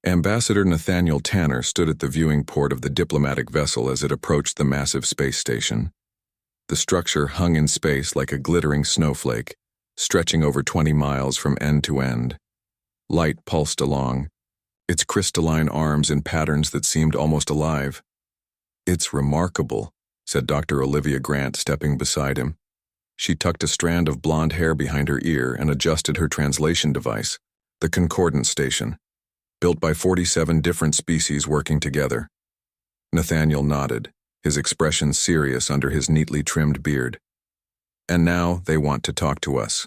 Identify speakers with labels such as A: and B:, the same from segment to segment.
A: Ambassador Nathaniel Tanner stood at the viewing port of the diplomatic vessel as it approached the massive space station. The structure hung in space like a glittering snowflake, stretching over 20 miles from end to end. Light pulsed along, its crystalline arms in patterns that seemed almost alive. "It's remarkable," said Dr. Olivia Grant, stepping beside him. She tucked a strand of blonde hair behind her ear and adjusted her translation device, the Concordance Station, built by 47 different species working together. Nathaniel nodded, his expression serious under his neatly trimmed beard. "And now they want to talk to us.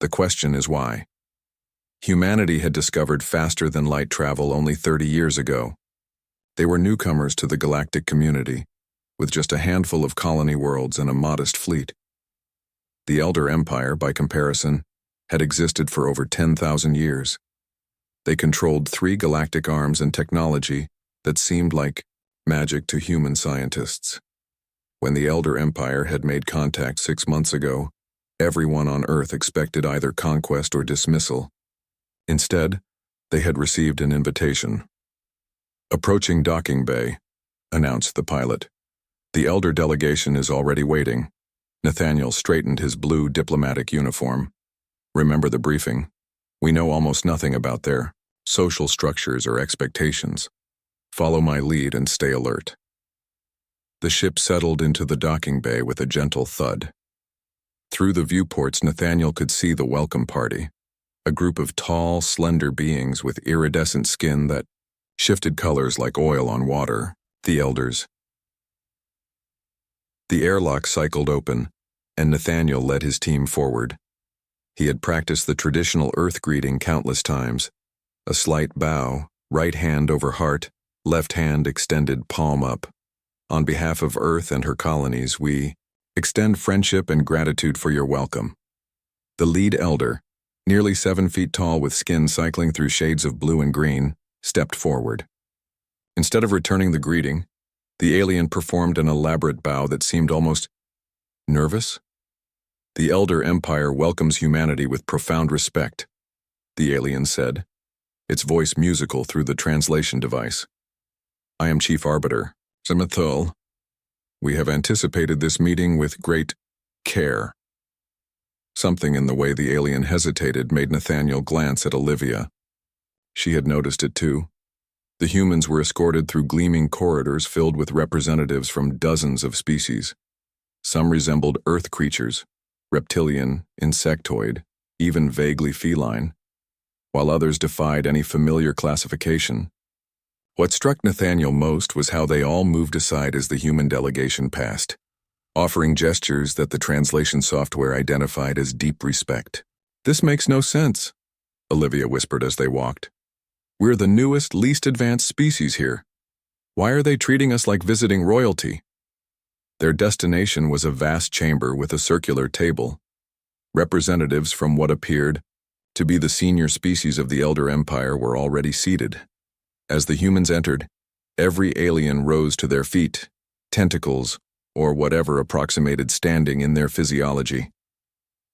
A: The question is why?" Humanity had discovered faster-than-light travel only 30 years ago. They were newcomers to the galactic community, with just a handful of colony worlds and a modest fleet. The Elder Empire, by comparison, had existed for over 10,000 years. They controlled 3 galactic arms and technology that seemed like magic to human scientists. When the Elder Empire had made contact 6 months ago, everyone on Earth expected either conquest or dismissal. Instead, they had received an invitation. "Approaching docking bay," announced the pilot. "The Elder delegation is already waiting." Nathaniel straightened his blue diplomatic uniform. "Remember the briefing. We know almost nothing about their social structures or expectations. Follow my lead and stay alert." The ship settled into the docking bay with a gentle thud. Through the viewports, Nathaniel could see the welcome party, a group of tall, slender beings with iridescent skin that shifted colors like oil on water, the Elders. The airlock cycled open, and Nathaniel led his team forward. He had practiced the traditional Earth greeting countless times, a slight bow, right hand over heart, left hand extended palm up. "On behalf of Earth and her colonies, we extend friendship and gratitude for your welcome." The lead elder, nearly 7 feet tall with skin cycling through shades of blue and green, stepped forward. Instead of returning the greeting, the alien performed an elaborate bow that seemed almost nervous. "The Elder Empire welcomes humanity with profound respect," the alien said, its voice musical through the translation device. "I am Chief Arbiter, Zimithul. We have anticipated this meeting with great care." Something in the way the alien hesitated made Nathaniel glance at Olivia. She had noticed it too. The humans were escorted through gleaming corridors filled with representatives from dozens of species. Some resembled Earth creatures, reptilian, insectoid, even vaguely feline, while others defied any familiar classification. What struck Nathaniel most was how they all moved aside as the human delegation passed, offering gestures that the translation software identified as deep respect. "This makes no sense," Olivia whispered as they walked. "We're the newest, least advanced species here. Why are they treating us like visiting royalty?" Their destination was a vast chamber with a circular table. Representatives from what appeared to be the senior species of the Elder Empire were already seated. As the humans entered, every alien rose to their feet, tentacles, or whatever approximated standing in their physiology.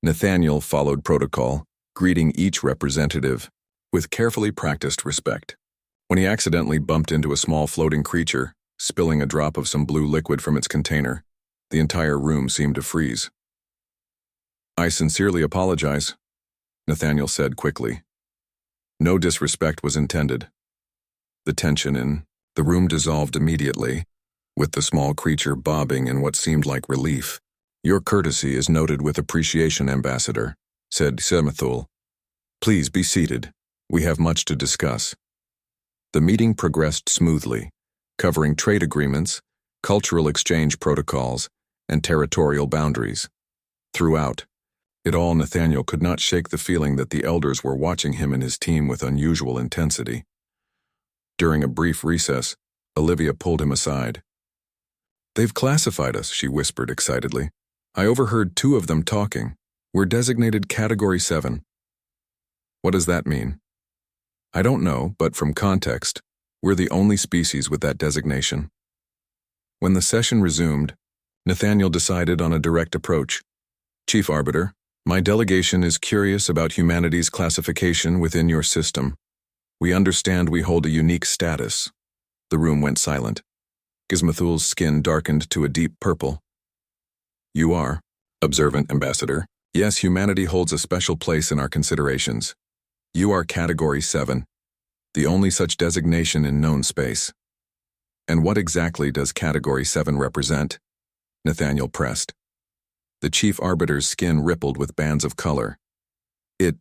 A: Nathaniel followed protocol, greeting each representative with carefully practiced respect. When he accidentally bumped into a small floating creature, spilling a drop of some blue liquid from its container, the entire room seemed to freeze. "I sincerely apologize," Nathaniel said quickly. No disrespect was intended. The tension in the room dissolved immediately, with the small creature bobbing in what seemed like relief. "Your courtesy is noted with appreciation, Ambassador," said Semithul. "Please be seated. We have much to discuss." The meeting progressed smoothly, covering trade agreements, cultural exchange protocols, and territorial boundaries. Throughout it all, Nathaniel could not shake the feeling that the elders were watching him and his team with unusual intensity. During a brief recess, Olivia pulled him aside. "They've classified us," she whispered excitedly. "I overheard 2 of them talking. We're designated Category 7. "What does that mean?" "I don't know, but from context, we're the only species with that designation." When the session resumed, Nathaniel decided on a direct approach. "Chief Arbiter, my delegation is curious about humanity's classification within your system. We understand we hold a unique status. The room went silent. Gizmathul's skin darkened to a deep purple. You are, observant ambassador. Yes, humanity holds a special place in our considerations. You are Category 7, the only such designation in known space. And what exactly does Category 7 represent? Nathaniel pressed. The chief arbiter's skin rippled with bands of color. It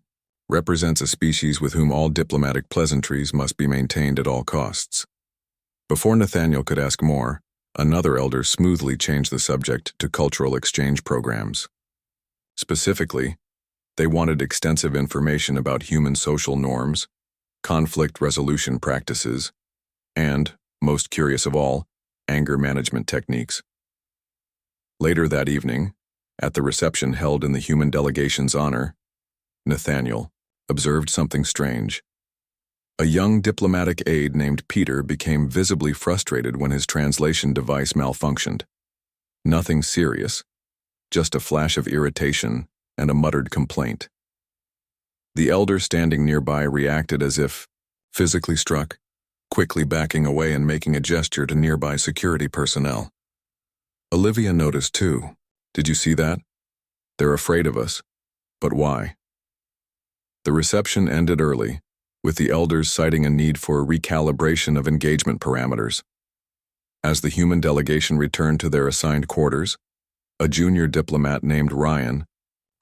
A: represents a species with whom all diplomatic pleasantries must be maintained at all costs. Before Nathaniel could ask more, another elder smoothly changed the subject to cultural exchange programs. Specifically, they wanted extensive information about human social norms, conflict resolution practices, and, most curious of all, anger management techniques. Later that evening, at the reception held in the human delegation's honor, Nathaniel observed something strange. A young diplomatic aide named Peter became visibly frustrated when his translation device malfunctioned. Nothing serious, just a flash of irritation and a muttered complaint. The elder standing nearby reacted as if physically struck, quickly backing away and making a gesture to nearby security personnel. Olivia noticed too. Did you see that? They're afraid of us. But why? The reception ended early, with the elders citing a need for a recalibration of engagement parameters. As the human delegation returned to their assigned quarters, a junior diplomat named Ryan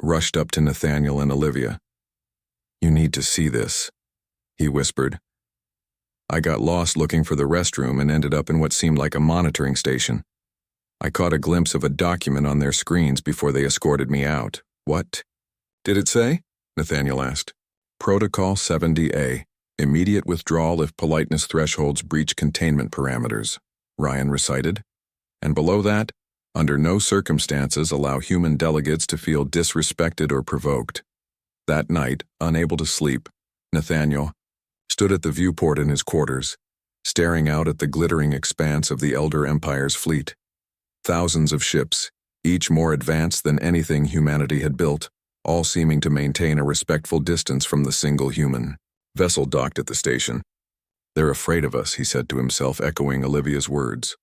A: rushed up to Nathaniel and Olivia. You need to see this, he whispered. I got lost looking for the restroom and ended up in what seemed like a monitoring station. I caught a glimpse of a document on their screens before they escorted me out. What did it say? Nathaniel asked. Protocol 70A, immediate withdrawal if politeness thresholds breach containment parameters, Ryan recited. And below that, under no circumstances allow human delegates to feel disrespected or provoked. That night, unable to sleep, Nathaniel stood at the viewport in his quarters, staring out at the glittering expanse of the Elder Empire's fleet. Thousands of ships, each more advanced than anything humanity had built, all seeming to maintain a respectful distance from the single human vessel docked at the station. They're afraid of us, he said to himself, echoing Olivia's words.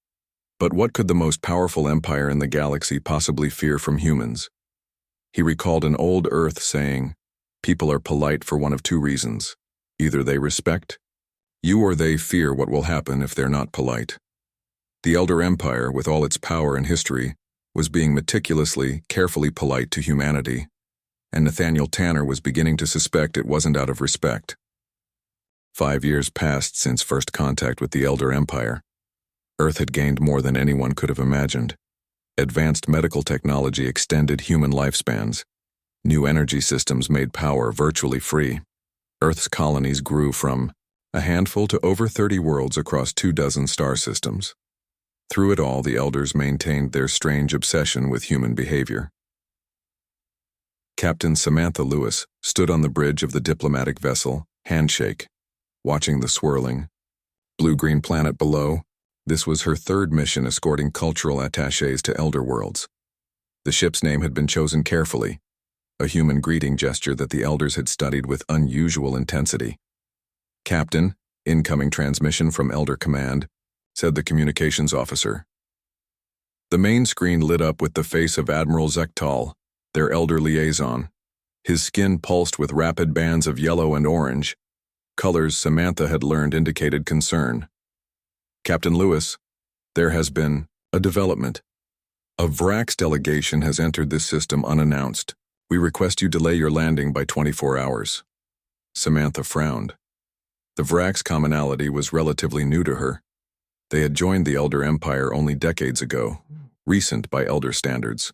A: But what could the most powerful empire in the galaxy possibly fear from humans? He recalled an old Earth saying, people are polite for one of two reasons. Either they respect you or they fear what will happen if they're not polite. The Elder Empire, with all its power and history, was being meticulously, carefully polite to humanity, and Nathaniel Tanner was beginning to suspect it wasn't out of respect. 5 years passed since first contact with the Elder Empire. Earth had gained more than anyone could have imagined. Advanced medical technology extended human lifespans. New energy systems made power virtually free. Earth's colonies grew from a handful to over 30 worlds across 24 star systems. Through it all, the Elders maintained their strange obsession with human behavior. Captain Samantha Lewis stood on the bridge of the diplomatic vessel, Handshake, watching the swirling, blue-green planet below. This was her third mission escorting cultural attachés to Elder worlds. The ship's name had been chosen carefully, a human greeting gesture that the Elders had studied with unusual intensity. Captain, incoming transmission from Elder Command, said the communications officer. The main screen lit up with the face of Admiral Zektal, their Elder liaison. His skin pulsed with rapid bands of yellow and orange, colors Samantha had learned indicated concern. Captain Lewis, there has been a development. A Vrax delegation has entered this system unannounced. We request you delay your landing by 24 hours. Samantha frowned. The Vrax commonality was relatively new to her. They had joined the Elder Empire only decades ago, recent by Elder standards.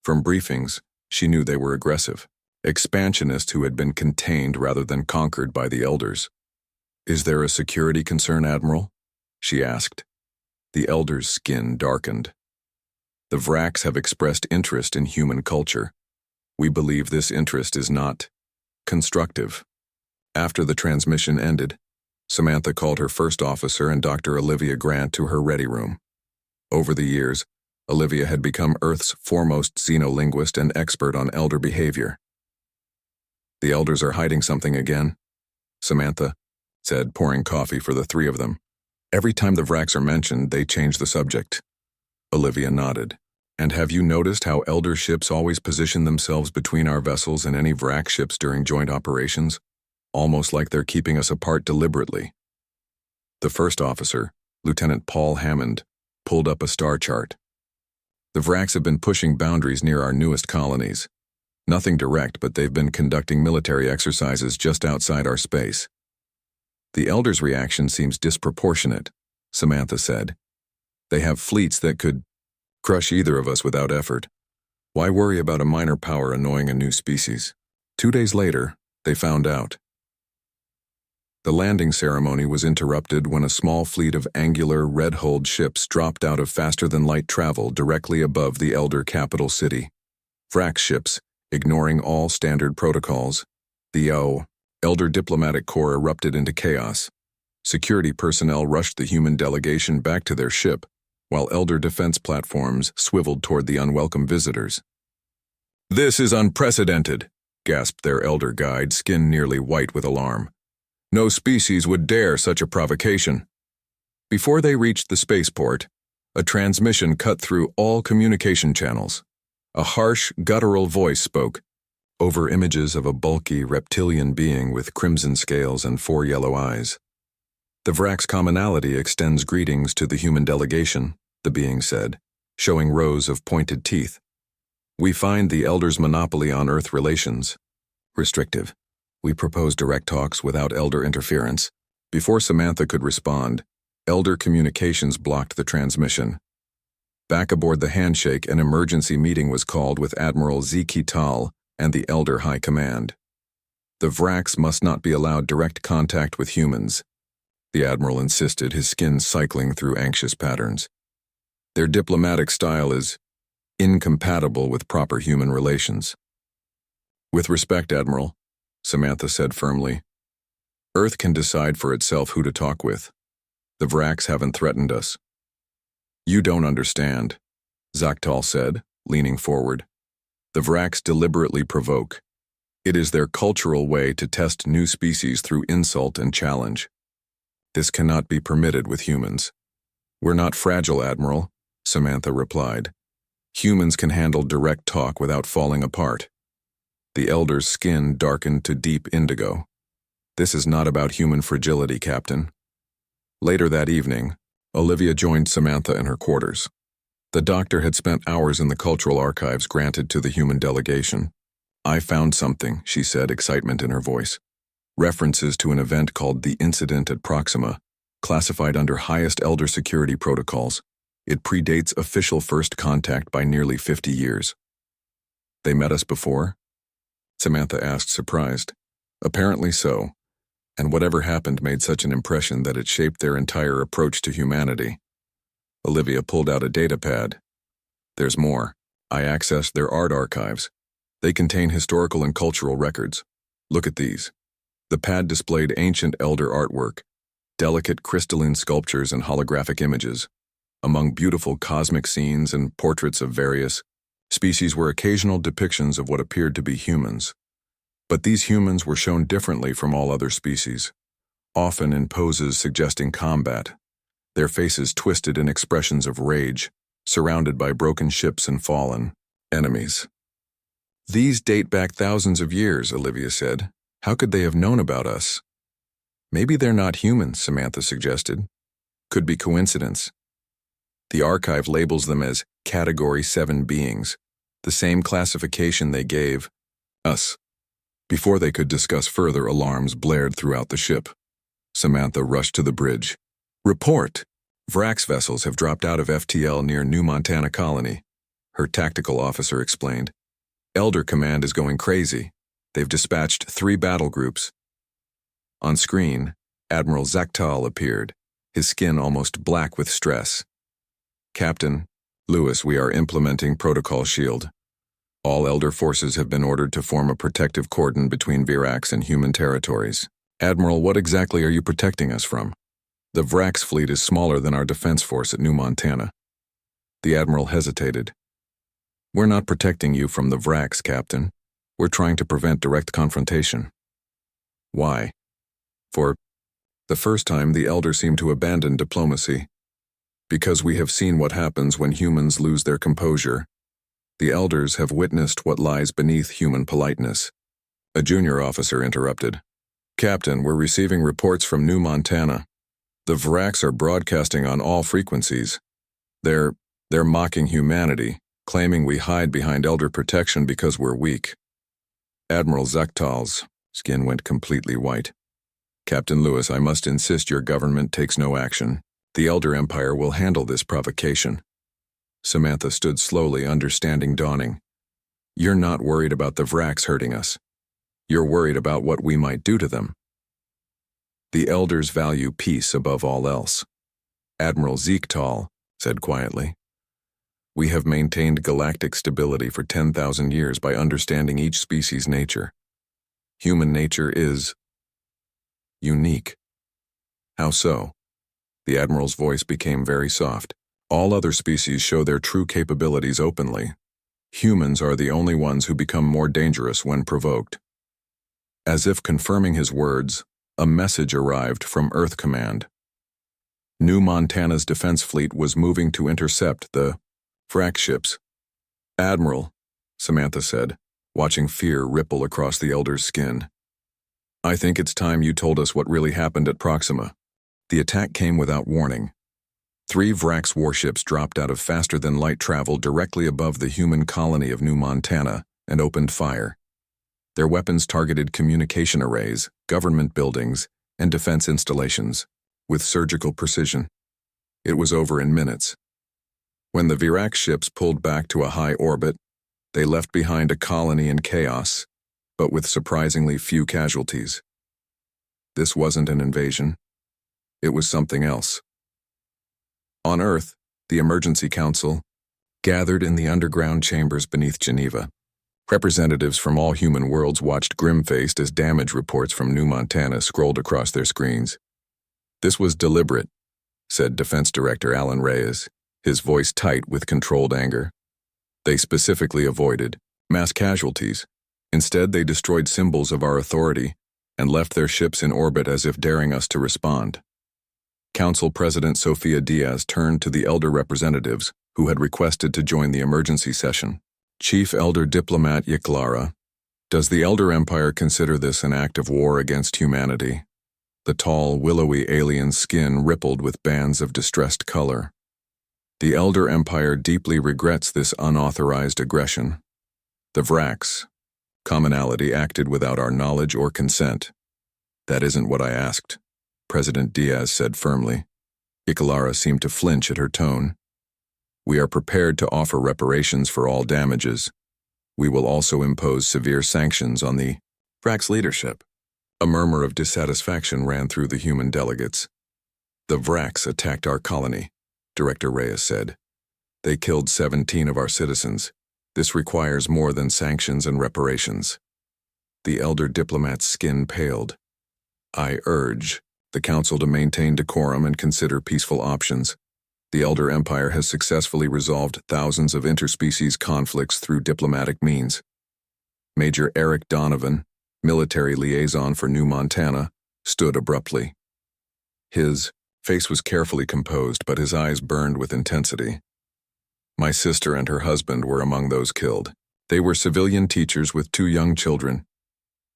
A: From briefings, she knew they were aggressive, expansionists who had been contained rather than conquered by the Elders. Is there a security concern, Admiral? She asked. The Elder's skin darkened. The Vrax have expressed interest in human culture. We believe this interest is not constructive. After the transmission ended, Samantha called her first officer and Dr. Olivia Grant to her ready room. Over the years, Olivia had become Earth's foremost xenolinguist and expert on Elder behavior. The Elders are hiding something again. Samantha, said, pouring coffee for the three of them. Every time the Vraks are mentioned, they change the subject. Olivia nodded. And have you noticed how Elder ships always position themselves between our vessels and any Vrak ships during joint operations? Almost like they're keeping us apart deliberately. The first officer, Lieutenant Paul Hammond, pulled up a star chart. The Vraks have been pushing boundaries near our newest colonies. Nothing direct, but they've been conducting military exercises just outside our space. The Elder's reaction seems disproportionate, Samantha said. They have fleets that could crush either of us without effort. Why worry about a minor power annoying a new species? 2 days later, they found out. The landing ceremony was interrupted when a small fleet of angular, red-hulled ships dropped out of faster-than-light travel directly above the Elder capital city. Vrak ships, ignoring all standard protocols. The Elder diplomatic corps erupted into chaos. Security personnel rushed the human delegation back to their ship, while Elder defense platforms swiveled toward the unwelcome visitors. "This is unprecedented," gasped their Elder guide, skin nearly white with alarm. "No species would dare such a provocation." Before they reached the spaceport, a transmission cut through all communication channels. A harsh, guttural voice spoke, over images of a bulky, reptilian being with crimson scales and 4 yellow eyes. "The Vrak's commonality extends greetings to the human delegation," the being said, showing rows of pointed teeth. "We find the Elder's monopoly on Earth relations restrictive. We propose direct talks without Elder interference." Before Samantha could respond, Elder Communications blocked the transmission. Back aboard the Handshake, an emergency meeting was called with Admiral Zeki Tal and the Elder High Command. The Vraks must not be allowed direct contact with humans, the Admiral insisted, his skin cycling through anxious patterns. Their diplomatic style is incompatible with proper human relations. "With respect, Admiral," Samantha said firmly, "Earth can decide for itself who to talk with. The Vraks haven't threatened us." "You don't understand," Zaktal said, leaning forward. "The Vraks deliberately provoke. It is their cultural way to test new species through insult and challenge. This cannot be permitted with humans." "We're not fragile, Admiral," Samantha replied. "Humans can handle direct talk without falling apart." The Elder's skin darkened to deep indigo. "This is not about human fragility, Captain." Later that evening, Olivia joined Samantha in her quarters. The doctor had spent hours in the cultural archives granted to the human delegation. "I found something," she said, excitement in her voice. "References to an event called the Incident at Proxima, classified under highest Elder security protocols. It predates official first contact by nearly 50 years. "They met us before?" Samantha asked, surprised. "Apparently so. And whatever happened made such an impression that it shaped their entire approach to humanity." Olivia pulled out a datapad. "There's more. I accessed their art archives. They contain historical and cultural records. Look at these." The pad displayed ancient Elder artwork, delicate crystalline sculptures and holographic images. Among beautiful cosmic scenes and portraits of various species were occasional depictions of what appeared to be humans. But these humans were shown differently from all other species, often in poses suggesting combat, their faces twisted in expressions of rage, surrounded by broken ships and fallen enemies. "These date back thousands of years," Olivia said. "How could they have known about us?" "Maybe they're not humans," Samantha suggested. "Could be coincidence." The archive labels them as Category 7 beings, the same classification they gave us. Before they could discuss further, alarms blared throughout the ship. Samantha rushed to the bridge. "Report! Vrak's vessels have dropped out of FTL near New Montana Colony," her tactical officer explained. "Elder Command is going crazy. They've dispatched 3 battle groups." On screen, Admiral Zaktal appeared, his skin almost black with stress. "Captain Lewis, we are implementing Protocol Shield. All Elder forces have been ordered to form a protective cordon between Virax and human territories." "Admiral, what exactly are you protecting us from?" "The Vrax fleet is smaller than our defense force at New Montana." The Admiral hesitated. "We're not protecting you from the Vrax, Captain. We're trying to prevent direct confrontation." "Why?" "For The first time, the elder seemed to abandon diplomacy. Because we have seen what happens when humans lose their composure. The elders have witnessed what lies beneath human politeness. A junior officer interrupted. Captain, we're receiving reports from New Montana. The Vraks are broadcasting on all frequencies. They're mocking humanity, claiming we hide behind elder protection because we're weak. Admiral Zechtal's skin went completely white. Captain Lewis, I must insist your government takes no action. The Elder Empire will handle this provocation. Samantha stood slowly, understanding dawning. You're not worried about the Vraks hurting us. You're worried about what we might do to them. The elders value peace above all else. Admiral Zechtal said quietly. We have maintained galactic stability for 10,000 years by understanding each species' nature. Human nature is unique. How so? The Admiral's voice became very soft. All other species show their true capabilities openly. Humans are the only ones who become more dangerous when provoked. As if confirming his words, a message arrived from Earth Command. New Montana's defense fleet was moving to intercept the Vrak ships. Admiral, Samantha said, watching fear ripple across the elder's skin. I think it's time you told us what really happened at Proxima. The attack came without warning. 3 Vraks warships dropped out of faster-than-light travel directly above the human colony of New Montana and opened fire. Their weapons targeted communication arrays, government buildings, and defense installations, with surgical precision. It was over in minutes. When the Vrak ships pulled back to a high orbit, they left behind a colony in chaos, but with surprisingly few casualties. This wasn't an invasion. It was something else. On Earth, the Emergency Council gathered in the underground chambers beneath Geneva. Representatives from all human worlds watched grim-faced as damage reports from New Montana scrolled across their screens. This was deliberate, said Defense Director Alan Reyes, his voice tight with controlled anger. They specifically avoided mass casualties. Instead, they destroyed symbols of our authority and left their ships in orbit as if daring us to respond. Council President Sofia Diaz turned to the elder representatives who had requested to join the emergency session. Chief Elder Diplomat Yiklara, does the Elder Empire consider this an act of war against humanity? The tall, willowy alien's skin rippled with bands of distressed color. The Elder Empire deeply regrets this unauthorized aggression. The Vraks, commonality, acted without our knowledge or consent. That isn't what I asked, President Diaz said firmly. Yiklara seemed to flinch at her tone. We are prepared to offer reparations for all damages. We will also impose severe sanctions on the Vraks leadership. A murmur of dissatisfaction ran through the human delegates. The Vraks attacked our colony, Director Reyes said. They killed 17 of our citizens. This requires more than sanctions and reparations. The elder diplomat's skin paled. I urge the Council to maintain decorum and consider peaceful options. The Elder Empire has successfully resolved thousands of interspecies conflicts through diplomatic means. Major Eric Donovan, military liaison for New Montana, stood abruptly. His face was carefully composed, but his eyes burned with intensity. My sister and her husband were among those killed. They were civilian teachers with 2 young children.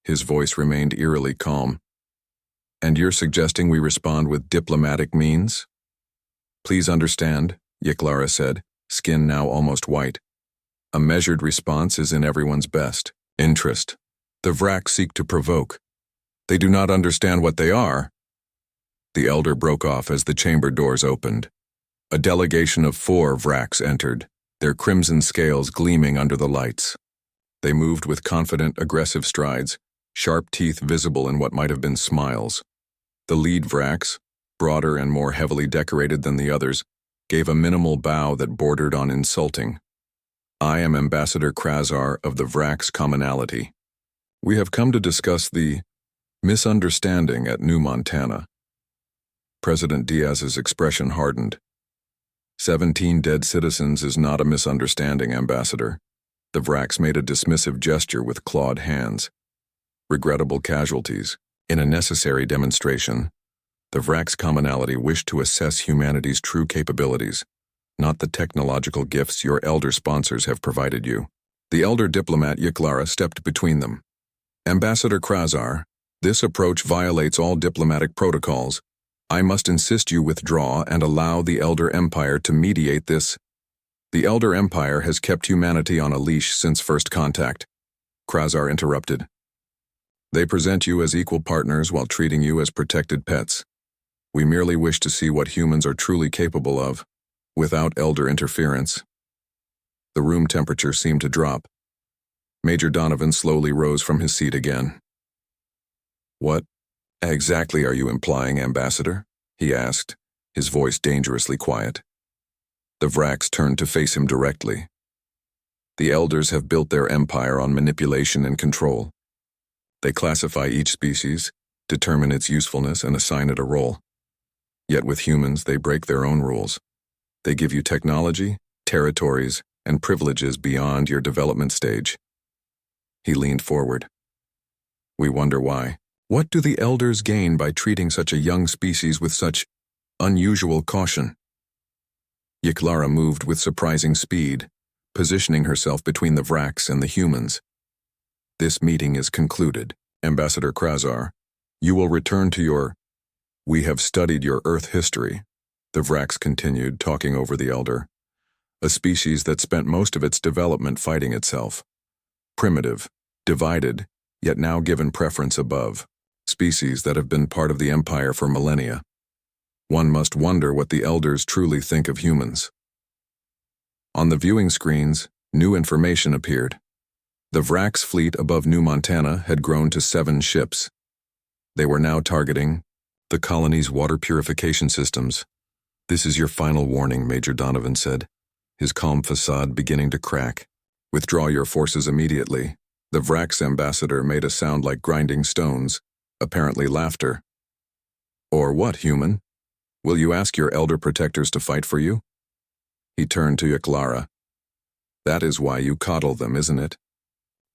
A: His voice remained eerily calm. And you're suggesting we respond with diplomatic means? Please understand, Yiklara said, skin now almost white. A measured response is in everyone's best interest. The Vraks seek to provoke. They do not understand what they are. The elder broke off as the chamber doors opened. A delegation of 4 Vraks entered, their crimson scales gleaming under the lights. They moved with confident, aggressive strides, sharp teeth visible in what might have been smiles. The lead Vraks, broader and more heavily decorated than the others, gave a minimal bow that bordered on insulting. I am Ambassador Krazar of the Vraks Commonality. We have come to discuss the misunderstanding at New Montana. President Diaz's expression hardened. 17 dead citizens is not a misunderstanding, Ambassador. The Vraks made a dismissive gesture with clawed hands. Regrettable casualties. In a necessary demonstration, The Vrax commonality wished to assess humanity's true capabilities, not the technological gifts your elder sponsors have provided you. The elder diplomat Yiklara stepped between them. Ambassador Krazar, this approach violates all diplomatic protocols. I must insist you withdraw and allow the Elder Empire to mediate this. The Elder Empire has kept humanity on a leash since first contact. Krazar interrupted. They present you as equal partners while treating you as protected pets. We merely wish to see what humans are truly capable of, without elder interference. The room temperature seemed to drop. Major Donovan slowly rose from his seat again. What exactly are you implying, Ambassador? He asked, his voice dangerously quiet. The Vrax turned to face him directly. The Elders have built their empire on manipulation and control. They classify each species, determine its usefulness, and assign it a role. Yet with humans, they break their own rules. They give you technology, territories, and privileges beyond your development stage. He leaned forward. We wonder why. What do the Elders gain by treating such a young species with such unusual caution? Yiklara moved with surprising speed, positioning herself between the Vrax and the humans. This meeting is concluded, Ambassador Krazar. You will return to your... We have studied your Earth history, the Vrax continued, talking over the Elder. A species that spent most of its development fighting itself. Primitive, divided, yet now given preference above. Species that have been part of the Empire for millennia. One must wonder what the Elders truly think of humans. On the viewing screens, new information appeared. The Vrax fleet above New Montana had grown to 7 ships. They were now targeting the colony's water purification systems. This is your final warning, Major Donovan said, his calm facade beginning to crack. Withdraw your forces immediately. The Vrax ambassador made a sound like grinding stones, apparently laughter. Or what, human? Will you ask your elder protectors to fight for you? He turned to Yiklara. That is why you coddle them, isn't it?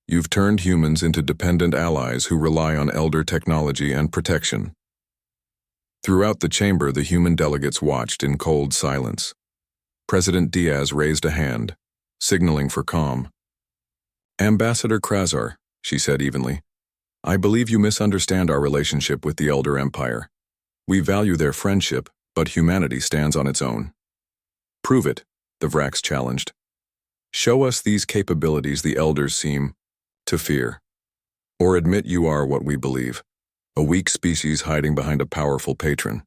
A: You've turned humans into dependent allies who rely on elder technology and protection. Throughout the chamber, the human delegates watched in cold silence. President Diaz raised a hand, signaling for calm. Ambassador Krazar, she said evenly, I believe you misunderstand our relationship with the Elder Empire. We value their friendship, but humanity stands on its own. Prove it, the Vrax challenged. Show us these capabilities the Elders seem to fear. Or admit you are what we believe, a weak species hiding behind a powerful patron.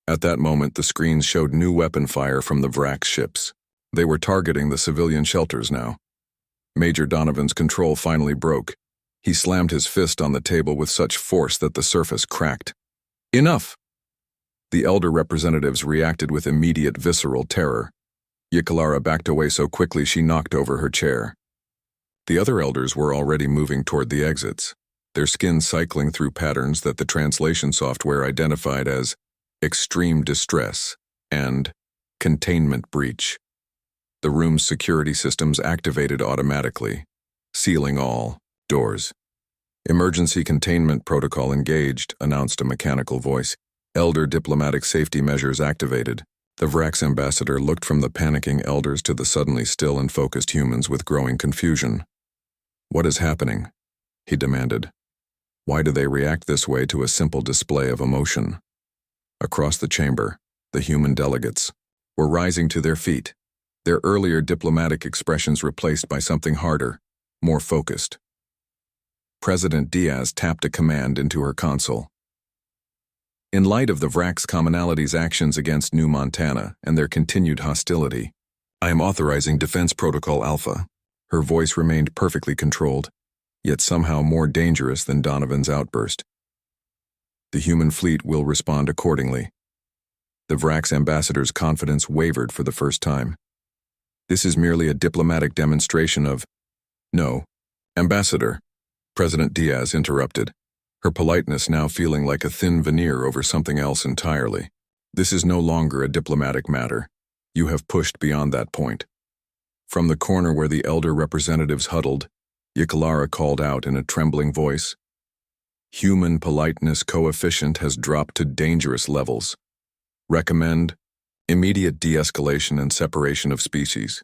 A: At that moment, the screens showed new weapon fire from the Vrax ships. They were targeting the civilian shelters now. Major Donovan's control finally broke. He slammed his fist on the table with such force that the surface cracked. Enough! The elder representatives reacted with immediate visceral terror. Yiklara backed away so quickly she knocked over her chair. The other elders were already moving toward the exits, their skin cycling through patterns that the translation software identified as extreme distress and containment breach. The room's security systems activated automatically, sealing all doors. Emergency containment protocol engaged, announced a mechanical voice. Elder diplomatic safety measures activated. The Vrax ambassador looked from the panicking elders to the suddenly still and focused humans with growing confusion. What is happening? He demanded. Why do they react this way to a simple display of emotion? Across the chamber, the human delegates were rising to their feet, their earlier diplomatic expressions replaced by something harder, more focused. President Diaz tapped a command into her console. In light of the Vrax commonality's actions against New Montana and their continued hostility, I am authorizing Defense Protocol Alpha. Her voice remained perfectly controlled, yet somehow more dangerous than Donovan's outburst. The human fleet will respond accordingly. The Vrax ambassador's confidence wavered for the first time. This is merely a diplomatic demonstration of... No, Ambassador, President Diaz interrupted, her politeness now feeling like a thin veneer over something else entirely. This is no longer a diplomatic matter. You have pushed beyond that point. From the corner where the elder representatives huddled, Yiklara called out in a trembling voice, Human politeness coefficient has dropped to dangerous levels. Recommend immediate de-escalation and separation of species.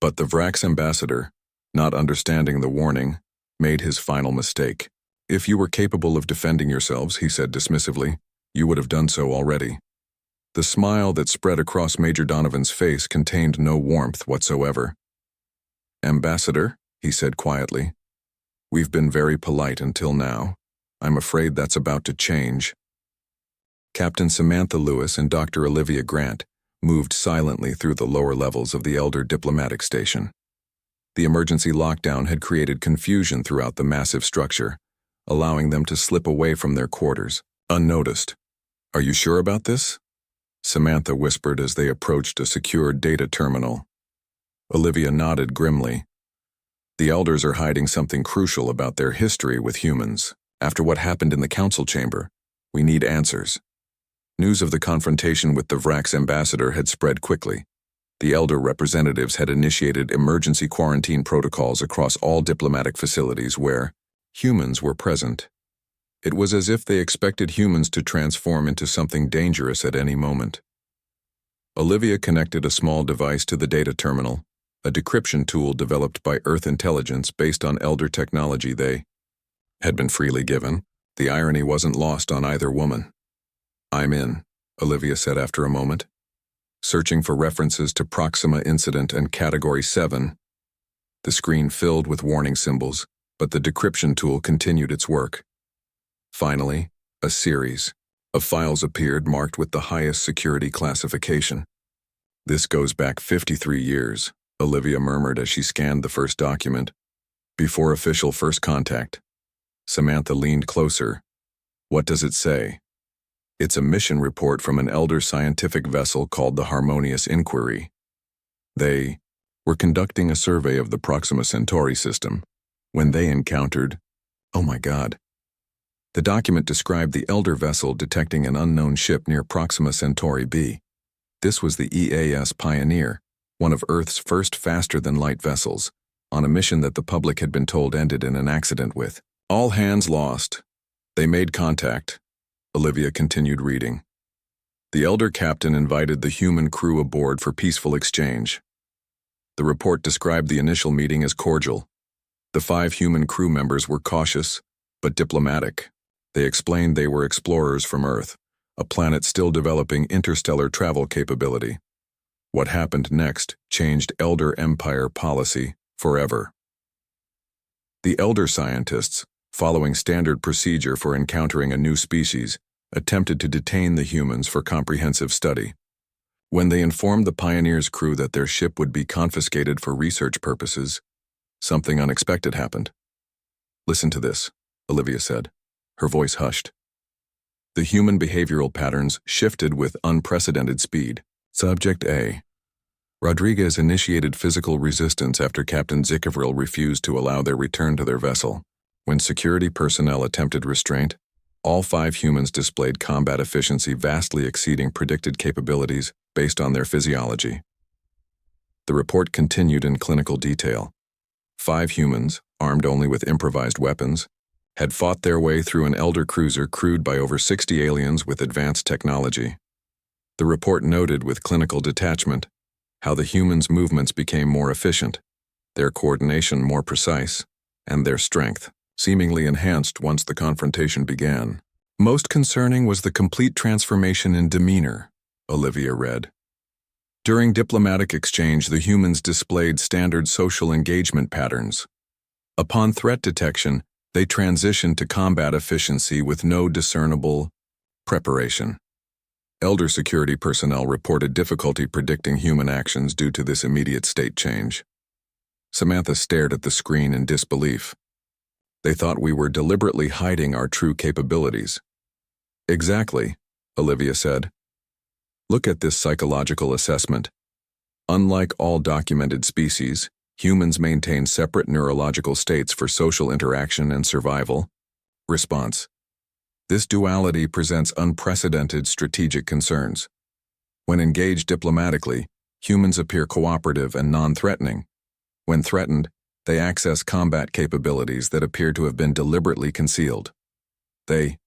A: But the Vrax ambassador, not understanding the warning, made his final mistake. If you were capable of defending yourselves, he said dismissively, you would have done so already. The smile that spread across Major Donovan's face contained no warmth whatsoever. Ambassador, he said quietly, we've been very polite until now. I'm afraid that's about to change. Captain Samantha Lewis and Dr. Olivia Grant moved silently through the lower levels of the Elder diplomatic station. The emergency lockdown had created confusion throughout the massive structure, allowing them to slip away from their quarters, unnoticed. Are you sure about this? Samantha whispered as they approached a secure data terminal. Olivia nodded grimly. The Elders are hiding something crucial about their history with humans. After what happened in the council chamber, we need answers. News of the confrontation with the Vrax ambassador had spread quickly. The Elder representatives had initiated emergency quarantine protocols across all diplomatic facilities where humans were present. It was as if they expected humans to transform into something dangerous at any moment. Olivia connected a small device to the data terminal, a decryption tool developed by Earth intelligence based on Elder technology they had been freely given. The irony wasn't lost on either woman. I'm in, Olivia said after a moment. Searching for references to Proxima Incident and Category 7. The screen filled with warning symbols, but the decryption tool continued its work. Finally, a series of files appeared marked with the highest security classification. This goes back 53 years, Olivia murmured as she scanned the first document. Before official first contact. Samantha leaned closer. What does it say? It's a mission report from an Elder scientific vessel called the Harmonious Inquiry. They were conducting a survey of the Proxima Centauri system when they encountered, oh my God. The document described the Elder vessel detecting an unknown ship near Proxima Centauri b. This was the EAS Pioneer, one of Earth's first faster-than-light vessels, on a mission that the public had been told ended in an accident with all hands lost. They made contact. Olivia continued reading. The Elder captain invited the human crew aboard for peaceful exchange. The report described the initial meeting as cordial. The 5 human crew members were cautious, but diplomatic. They explained they were explorers from Earth, a planet still developing interstellar travel capability. What happened next changed Elder Empire policy forever. The Elder scientists, following standard procedure for encountering a new species, attempted to detain the humans for comprehensive study. When they informed the Pioneer's crew that their ship would be confiscated for research purposes, something unexpected happened. Listen to this, Olivia said. Her voice hushed. The human behavioral patterns shifted with unprecedented speed. Subject A. Rodriguez initiated physical resistance after Captain Zicavril refused to allow their return to their vessel. When security personnel attempted restraint, all 5 humans displayed combat efficiency vastly exceeding predicted capabilities based on their physiology. The report continued in clinical detail. 5 humans, armed only with improvised weapons, had fought their way through an Elder cruiser crewed by over 60 aliens with advanced technology. The report noted with clinical detachment how the humans' movements became more efficient, their coordination more precise, and their strength seemingly enhanced once the confrontation began. Most concerning was the complete transformation in demeanor, Olivia read. During diplomatic exchange, the humans displayed standard social engagement patterns. Upon threat detection, they transitioned to combat efficiency with no discernible preparation. Elder security personnel reported difficulty predicting human actions due to this immediate state change. Samantha stared at the screen in disbelief. They thought we were deliberately hiding our true capabilities. Exactly, Olivia said. Look at this psychological assessment. Unlike all documented species, humans maintain separate neurological states for social interaction and survival. Response. This duality presents unprecedented strategic concerns. When engaged diplomatically, humans appear cooperative and non-threatening. When threatened, they access combat capabilities that appear to have been deliberately concealed. They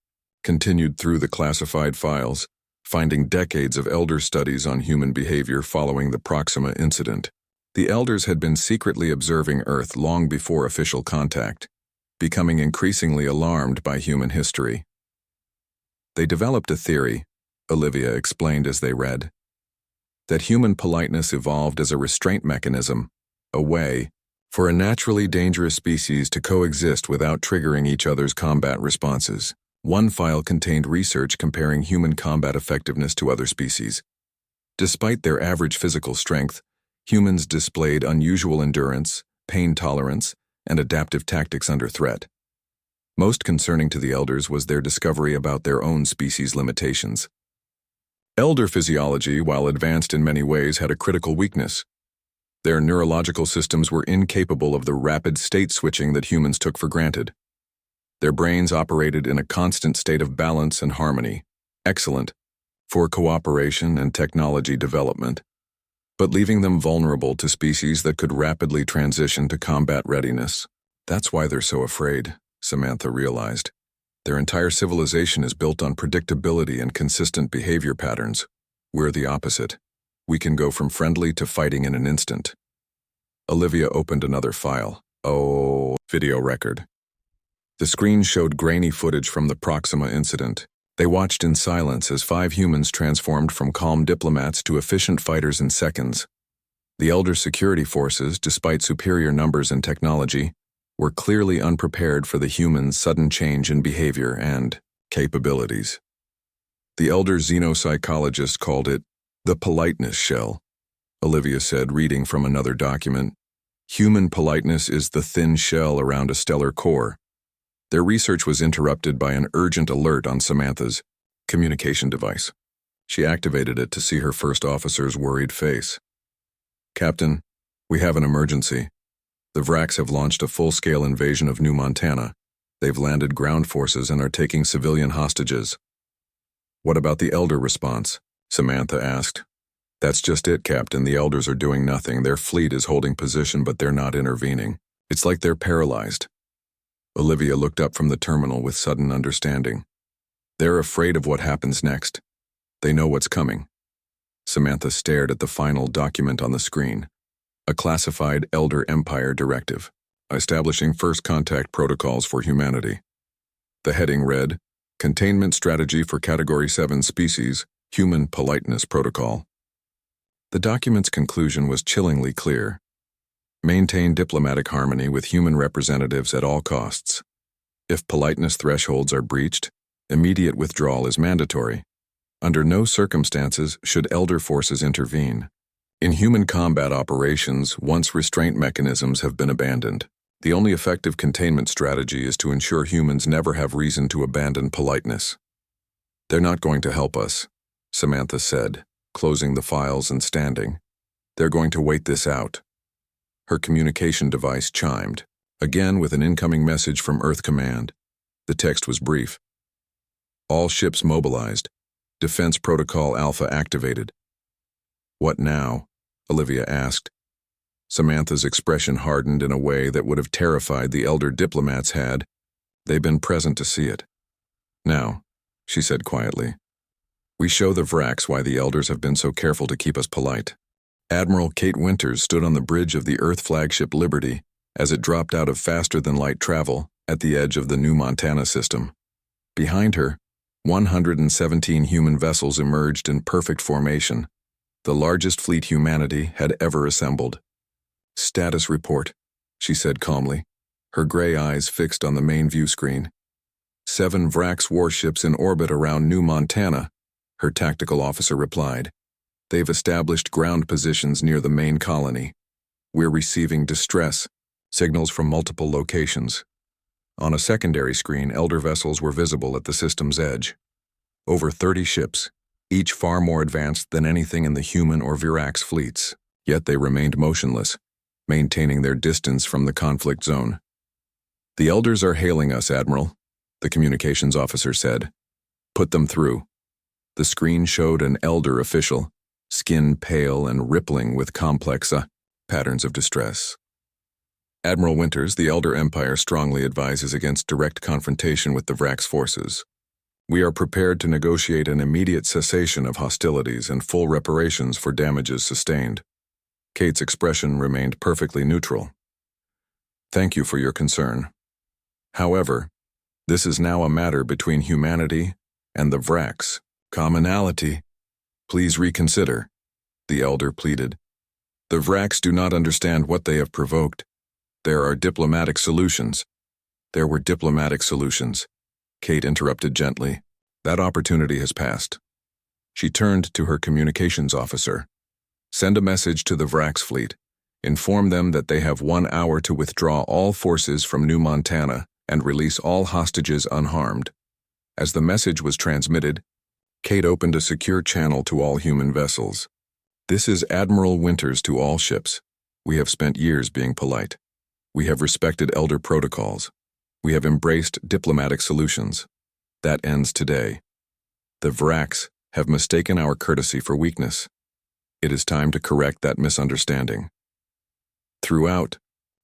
A: continued through the classified files, finding decades of elder studies on human behavior following the Proxima incident. The elders had been secretly observing Earth long before official contact, becoming increasingly alarmed by human history. They developed a theory, Olivia explained as they read, that human politeness evolved as a restraint mechanism, a way for a naturally dangerous species to coexist without triggering each other's combat responses. One file contained research comparing human combat effectiveness to other species. Despite their average physical strength, humans displayed unusual endurance, pain tolerance, and adaptive tactics under threat. Most concerning to the elders was their discovery about their own species' limitations. Elder physiology, while advanced in many ways, had a critical weakness. Their neurological systems were incapable of the rapid state switching that humans took for granted. Their brains operated in a constant state of balance and harmony, excellent for cooperation and technology development, but leaving them vulnerable to species that could rapidly transition to combat readiness. That's why they're so afraid, Samantha realized. Their entire civilization is built on predictability and consistent behavior patterns. We're the opposite. We can go from friendly to fighting in an instant. Olivia opened another file. Video record. The screen showed grainy footage from the Proxima incident. They watched in silence as 5 humans transformed from calm diplomats to efficient fighters in seconds. The elder security forces, despite superior numbers and technology, were clearly unprepared for the humans' sudden change in behavior and capabilities. The elder xenopsychologist called it the politeness shell, Olivia said, reading from another document. Human politeness is the thin shell around a stellar core. Their research was interrupted by an urgent alert on Samantha's communication device. She activated it to see her first officer's worried face. "Captain, we have an emergency. The Vraks have launched a full-scale invasion of New Montana. They've landed ground forces and are taking civilian hostages." "What about the elder response?" Samantha asked. "That's just it, Captain. The elders are doing nothing. Their fleet is holding position, but they're not intervening. It's like they're paralyzed." Olivia looked up from the terminal with sudden understanding. "They're afraid of what happens next. They know what's coming." Samantha stared at the final document on the screen. A classified Elder Empire directive, establishing first contact protocols for humanity. The heading read, Containment Strategy for Category 7 Species, Human Politeness Protocol. The document's conclusion was chillingly clear. Maintain diplomatic harmony with human representatives at all costs. If politeness thresholds are breached, immediate withdrawal is mandatory. Under no circumstances should elder forces intervene. In human combat operations, once restraint mechanisms have been abandoned, the only effective containment strategy is to ensure humans never have reason to abandon politeness. "They're not going to help us," Samantha said, closing the files and standing. "They're going to wait this out." Her communication device chimed, again with an incoming message from Earth Command. The text was brief. "All ships mobilized. Defense Protocol Alpha activated." "What now?" Olivia asked. Samantha's expression hardened in a way that would have terrified the elder diplomats had they been present to see it. "Now," she said quietly, "we show the Vraks why the elders have been so careful to keep us polite." Admiral Kate Winters stood on the bridge of the Earth flagship Liberty as it dropped out of faster-than-light travel at the edge of the New Montana system. Behind her, 117 human vessels emerged in perfect formation, the largest fleet humanity had ever assembled. "Status report," she said calmly, her gray eyes fixed on the main view screen. 7 Vraks warships in orbit around New Montana, her tactical officer replied. "They've established ground positions near the main colony. We're receiving distress signals from multiple locations." On a secondary screen, elder vessels were visible at the system's edge. Over 30 ships, each far more advanced than anything in the human or Virax fleets, yet they remained motionless, maintaining their distance from the conflict zone. "The elders are hailing us, Admiral," the communications officer said. "Put them through." The screen showed an elder official, skin pale and rippling with complex patterns of distress. Admiral Winters, the Elder Empire strongly advises against direct confrontation with the Vrax forces. We are prepared to negotiate an immediate cessation of hostilities and full reparations for damages sustained. Kate's expression remained perfectly neutral. Thank you for your concern. However, this is now a matter between humanity and the Vrax. Commonality. Please reconsider, the Elder pleaded. The Vrax do not understand what they have provoked. There are diplomatic solutions. There were diplomatic solutions. Kate interrupted gently. That opportunity has passed. She turned to her communications officer. Send a message to the Vrax fleet. Inform them that they have 1 hour to withdraw all forces from New Montana and release all hostages unharmed. As the message was transmitted, Kate opened a secure channel to all human vessels. This is Admiral Winters to all ships. We have spent years being polite. We have respected Elder protocols. We have embraced diplomatic solutions. That ends today. The Vrax have mistaken our courtesy for weakness. It is time to correct that misunderstanding. Throughout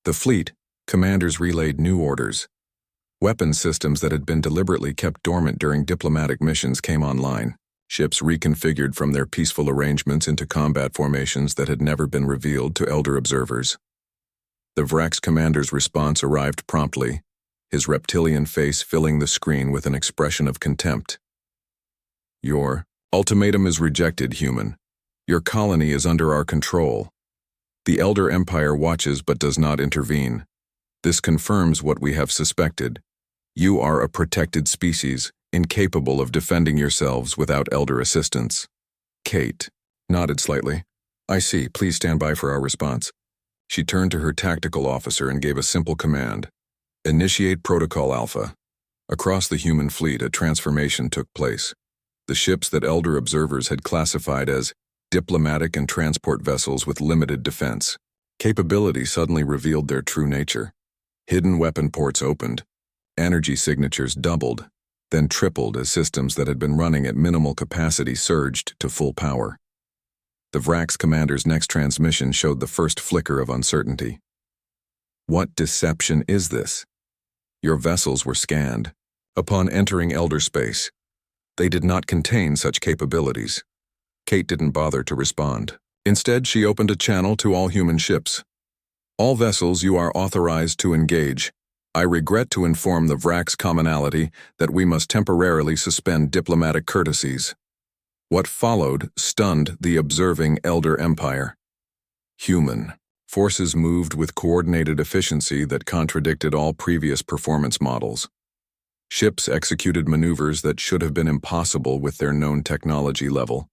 A: the fleet, commanders relayed new orders. Weapon systems that had been deliberately kept dormant during diplomatic missions came online. Ships reconfigured from their peaceful arrangements into combat formations that had never been revealed to Elder observers. The Vrax commander's response arrived promptly, his reptilian face filling the screen with an expression of contempt. Your ultimatum is rejected, human. Your colony is under our control. The Elder Empire watches but does not intervene. This confirms what we have suspected. You are a protected species, incapable of defending yourselves without Elder assistance. Kate nodded slightly. I see. Please stand by for our response. She turned to her tactical officer and gave a simple command. Initiate Protocol Alpha. Across the human fleet, a transformation took place. The ships that Elder observers had classified as diplomatic and transport vessels with limited defense capability suddenly revealed their true nature. Hidden weapon ports opened. Energy signatures doubled, then tripled as systems that had been running at minimal capacity surged to full power. The Vrax commander's next transmission showed the first flicker of uncertainty. What deception is this? Your vessels were scanned. Upon entering Elder space, they did not contain such capabilities. Kate didn't bother to respond. Instead, she opened a channel to all human ships. All vessels you are authorized to engage. I regret to inform the Vrax commonality that we must temporarily suspend diplomatic courtesies. What followed stunned the observing Elder Empire. Human forces moved with coordinated efficiency that contradicted all previous performance models. Ships executed maneuvers that should have been impossible with their known technology level.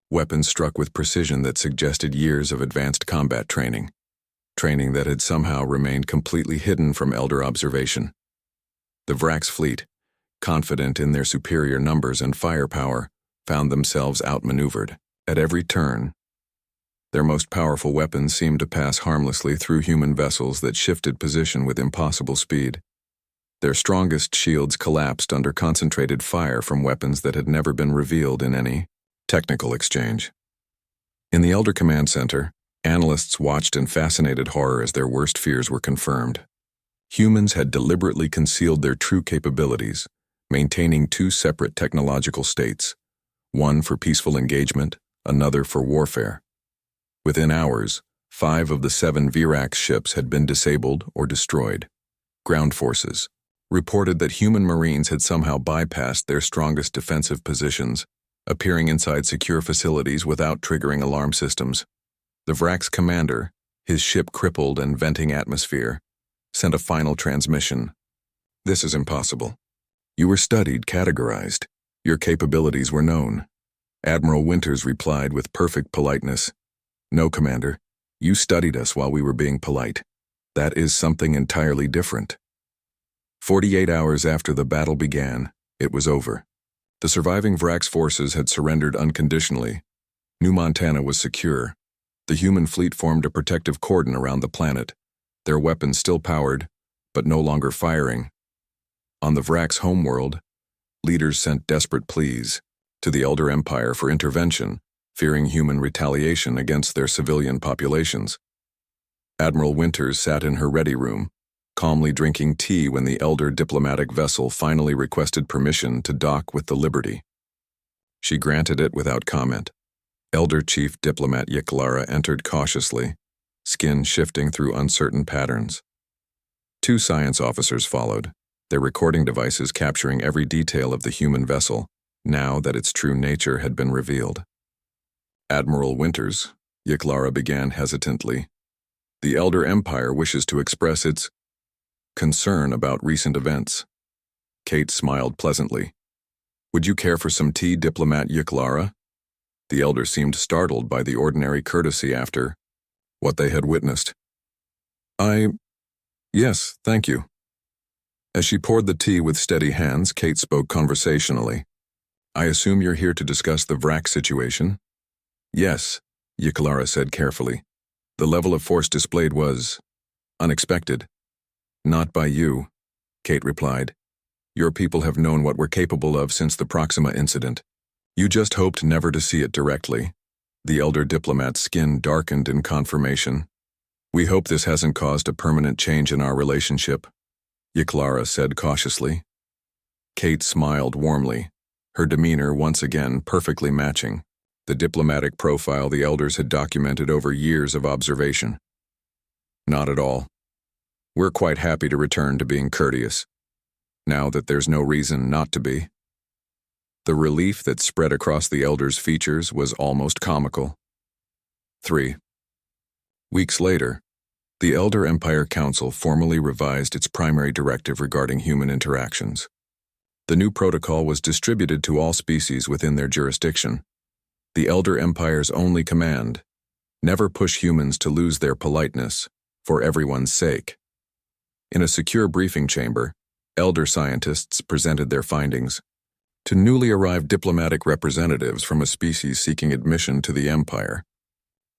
A: Weapons struck with precision that suggested years of advanced combat training that had somehow remained completely hidden from Elder observation. The Vrax fleet, confident in their superior numbers and firepower, found themselves outmaneuvered at every turn. Their most powerful weapons seemed to pass harmlessly through human vessels that shifted position with impossible speed. Their strongest shields collapsed under concentrated fire from weapons that had never been revealed in any technical exchange. In the Elder Command Center, analysts watched in fascinated horror as their worst fears were confirmed. Humans had deliberately concealed their true capabilities, maintaining two separate technological states, one for peaceful engagement, another for warfare. Within hours, 5 of the 7 Vrax ships had been disabled or destroyed. Ground forces reported that human Marines had somehow bypassed their strongest defensive positions, appearing inside secure facilities without triggering alarm systems. The Vrax commander, his ship crippled and venting atmosphere, sent a final transmission. This is impossible. You were studied, categorized. Your capabilities were known. Admiral Winters replied with perfect politeness. No, Commander. You studied us while we were being polite. That is something entirely different. 48 hours after the battle began, it was over. The surviving Vrax forces had surrendered unconditionally. New Montana was secure. The human fleet formed a protective cordon around the planet, their weapons still powered, but no longer firing. On the Vrax homeworld, leaders sent desperate pleas to the Elder Empire for intervention, fearing human retaliation against their civilian populations. Admiral Winters sat in her ready room, calmly drinking tea when the elder diplomatic vessel finally requested permission to dock with the Liberty. She granted it without comment. Elder Chief Diplomat Yiklara entered cautiously, skin shifting through uncertain patterns. 2 science officers followed, their recording devices capturing every detail of the human vessel, now that its true nature had been revealed. Admiral Winters, Yiklara began hesitantly, the Elder Empire wishes to express its concern about recent events. Kate smiled pleasantly. Would you care for some tea, Diplomat Yiklara? The elder seemed startled by the ordinary courtesy after what they had witnessed. Yes, thank you. As she poured the tea with steady hands, Kate spoke conversationally. I assume you're here to discuss the Vrak situation? Yes, Yiklara said carefully. The level of force displayed was unexpected. Not by you, Kate replied. Your people have known what we're capable of since the Proxima incident. You just hoped never to see it directly. The elder diplomat's skin darkened in confirmation. We hope this hasn't caused a permanent change in our relationship, Yiklara said cautiously. Kate smiled warmly, her demeanor once again perfectly matching the diplomatic profile the elders had documented over years of observation. Not at all. We're quite happy to return to being courteous, now that there's no reason not to be. The relief that spread across the elder's features was almost comical. 3 weeks later, the Elder Empire Council formally revised its primary directive regarding human interactions. The new protocol was distributed to all species within their jurisdiction. The Elder Empire's only command: never push humans to lose their politeness, for everyone's sake. In a secure briefing chamber, elder scientists presented their findings to newly arrived diplomatic representatives from a species seeking admission to the Empire.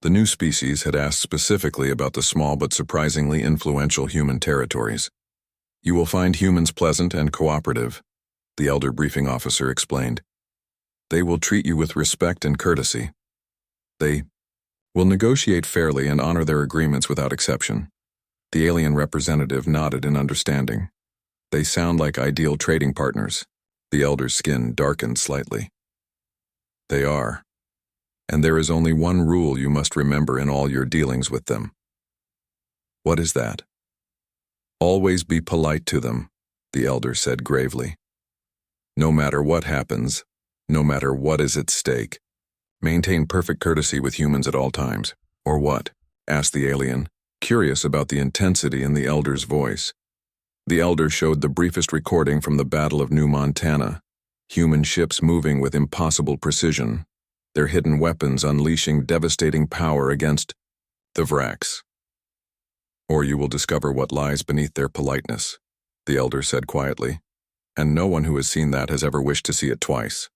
A: The new species had asked specifically about the small but surprisingly influential human territories. You will find humans pleasant and cooperative, the elder briefing officer explained. They will treat you with respect and courtesy. They will negotiate fairly and honor their agreements without exception. The alien representative nodded in understanding. They sound like ideal trading partners. The elder's skin darkened slightly. They are. And there is only one rule you must remember in all your dealings with them. What is that? Always be polite to them, the elder said gravely. No matter what happens, no matter what is at stake, maintain perfect courtesy with humans at all times. Or what? Asked the alien, curious about the intensity in the elder's voice. The elder showed the briefest recording from the Battle of New Montana, human ships moving with impossible precision, their hidden weapons unleashing devastating power against the Vraks. Or you will discover what lies beneath their politeness, the elder said quietly, and no one who has seen that has ever wished to see it twice.